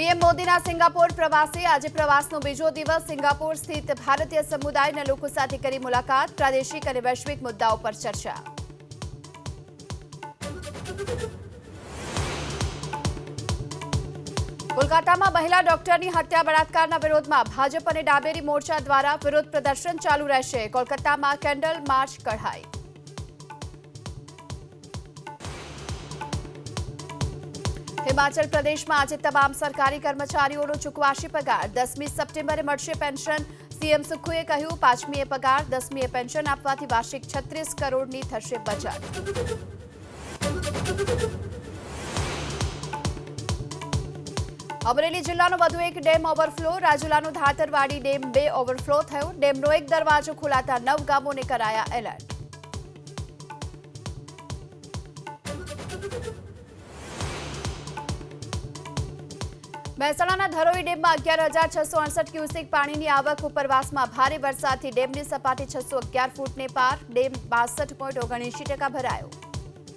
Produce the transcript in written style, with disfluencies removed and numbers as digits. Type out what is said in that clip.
PM મોદીના Singapore પ્રવાસે આજે પ્રવાસનો બીજો દિવસ સિંગાપોર સ્થિત ભારતીય સમુદાયના લોકો સાથે કરી મુલાકાત પ્રાદેશિક અને વૈશ્વિક મુદ્દાઓ પર ચર્ચા કોલકાતામાં મહિલા ડોક્ટરની હત્યા બળાત્કારના વિરોધમાં ભાજપ અને ડાબેરી મોરચા દ્વારા વિરોધ પ્રદર્શન ચાલુ રહેશે કોલકાતામાં કેન્ડલ માર્ચ કઢાઈ हिमाचल प्रदेश में आज तमाम सरकारी कर्मचारीओनो चूकवाशी पगार 10મી સપ્ટેમ્બરે મળશે પેન્શન सीएम સુખુએ કહ્યું 5મીએ પગાર 10મીએ પેન્શન આપવાથી વાર્ષિક 36 કરોડની થશે બચત અમરેલી જિલ્લાનો વધુ એક ડેમ ઓવરફ્લો રાજુલાનો ધાતરવાડી ડેમ 2 ઓવરફ્લો થયો ડેમનો એક દરવાજો ખોલાતા 9 ગામોને કરાયા એલર્ટ મહેસાણાના ધરોઈ ડેમમાં 11,668 ક્યુસેક પાણીની આવક ઉપરવાસમાં ભારે વરસાદથી ડેમની સપાટી 611 ફૂટને પાર ડેમ 62.79% ભરાયો